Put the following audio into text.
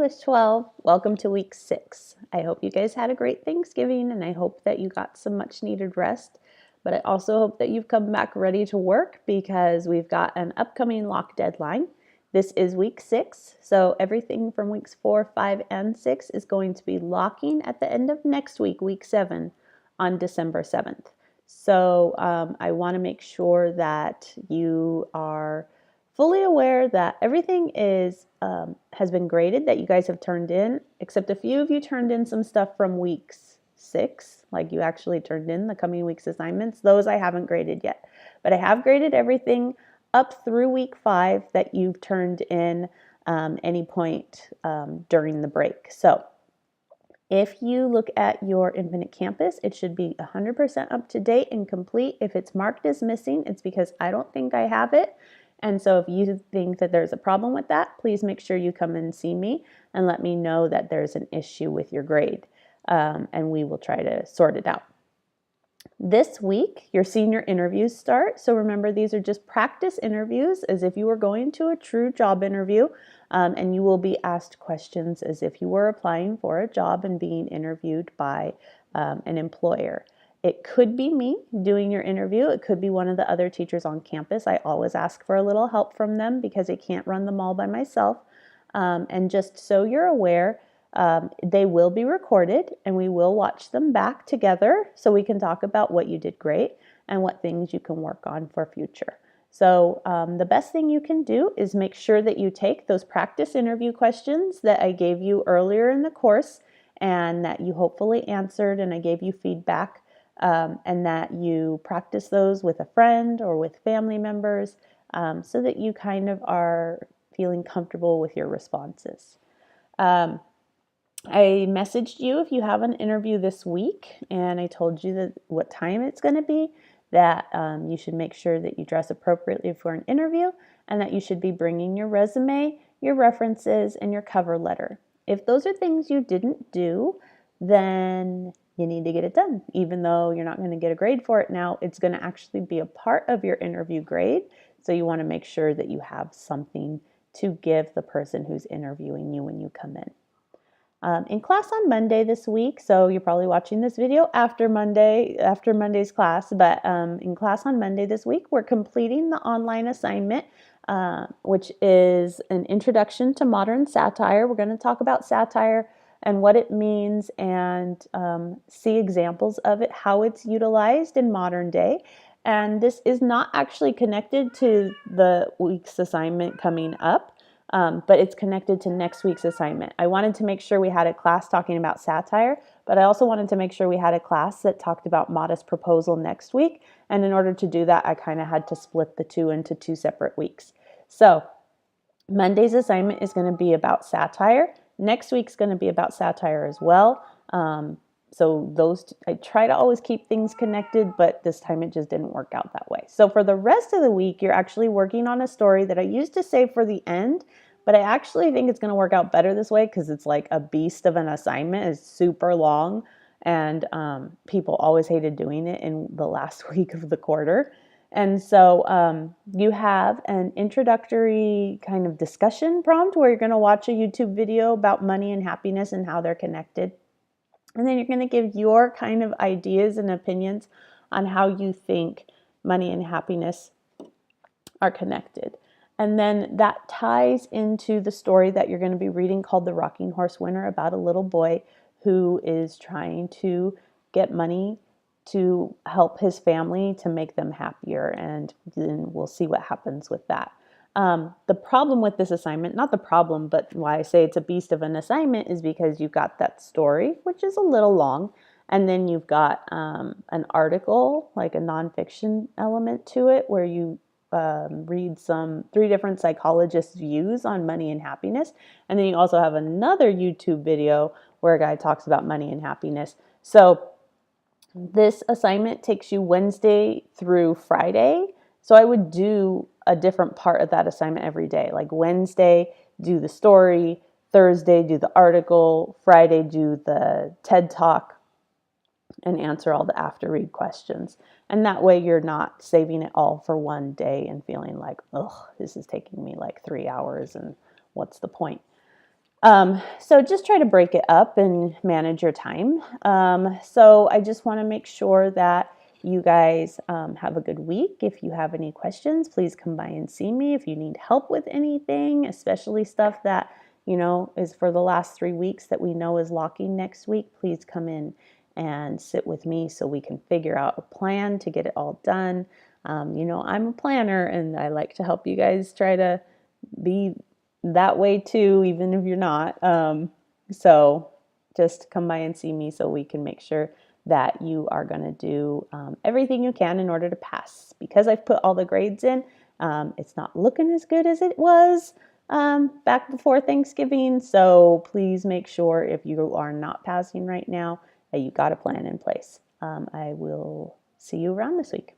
English 12. Welcome to week 6. I hope you guys had a great Thanksgiving and I hope that you got some much needed rest. But I also hope that you've come back ready to work because we've got an upcoming lock deadline. This is week 6, so everything from weeks 4, 5, and 6 is going to be locking at the end of next week, week 7, on December 7th. So I want to make sure that you are fully aware that everything has been graded that you guys have turned in, except a few of you turned in some stuff from weeks 6, like you actually turned in the coming week's assignments. Those I haven't graded yet, but I have graded everything up through week 5 that you've turned in any point during the break. So if you look at your Infinite Campus, it should be 100% up to date and complete. If it's marked as missing, it's because I don't think I have it. And so if you think that there's a problem with that, please make sure you come and see me and let me know that there's an issue with your grade. And we will try to sort it out. This week, your senior interviews start. So remember, these are just practice interviews as if you were going to a true job interview. And you will be asked questions as if you were applying for a job and being interviewed by an employer. It could be me doing your interview. It could be one of the other teachers on campus. I always ask for a little help from them because I can't run them all by myself. And just so you're aware, they will be recorded and we will watch them back together so we can talk about what you did great and what things you can work on for future. So the best thing you can do is make sure that you take those practice interview questions that I gave you earlier in the course and that you hopefully answered and I gave you feedback. And that you practice those with a friend or with family members so that you kind of are feeling comfortable with your responses. I messaged you if you have an interview this week, and I told you that what time it's going to be, that you should make sure that you dress appropriately for an interview, and that you should be bringing your resume, your references, and your cover letter. If those are things you didn't do, then you need to get it done. Even though you're not going to get a grade for it now, it's going to actually be a part of your interview grade. So you want to make sure that you have something to give the person who's interviewing you when you come in. In class on Monday this week, so you're probably watching this video after Monday's class, but in class on Monday this week, we're completing the online assignment, which is an introduction to modern satire. We're going to talk about satire and what it means and see examples of it, how it's utilized in modern day. And this is not actually connected to the week's assignment coming up. But it's connected to next week's assignment. I wanted to make sure we had a class talking about satire, but I also wanted to make sure we had a class that talked about modest proposal next week. And in order to do that, I kind of had to split the two into 2 separate weeks. So Monday's assignment is going to be about satire. Next week's going to be about satire as well. So I try to always keep things connected, but this time it just didn't work out that way. So for the rest of the week, you're actually working on a story that I used to save for the end, but I actually think it's going to work out better this way because it's like a beast of an assignment. It's super long, and people always hated doing it in the last week of the quarter. And so you have an introductory kind of discussion prompt where you're going to watch a YouTube video about money and happiness and how they're connected. And then you're going to give your kind of ideas and opinions on how you think money and happiness are connected. And then that ties into the story that you're going to be reading called The Rocking Horse Winner, about a little boy who is trying to get money to help his family to make them happier. And then we'll see what happens with that. The problem with this assignment, not the problem, but why I say it's a beast of an assignment is because you've got that story, which is a little long, and then you've got an article, like a nonfiction element to it, where you read 3 different psychologists' views on money and happiness, and then you also have another YouTube video where a guy talks about money and happiness. So this assignment takes you Wednesday through Friday. So I would do a different part of that assignment every day. Like Wednesday, do the story. Thursday, do the article. Friday, do the TED Talk and answer all the after read questions. And that way you're not saving it all for one day and feeling like, oh, this is taking me like 3 hours and what's the point? So just try to break it up and manage your time. So I just want to make sure that you guys have a good week. If you have any questions, please come by and see me. If you need help with anything, especially stuff that, is for the last 3 weeks that we know is locking next week, please come in and sit with me so we can figure out a plan to get it all done. I'm a planner and I like to help you guys try to be that way too, even if you're not. So just come by and see me so we can make sure that you are going to do everything you can in order to pass. Because I've put all the grades in, it's not looking as good as it was back before Thanksgiving. So please make sure if you are not passing right now that you got a plan in place. I will see you around this week.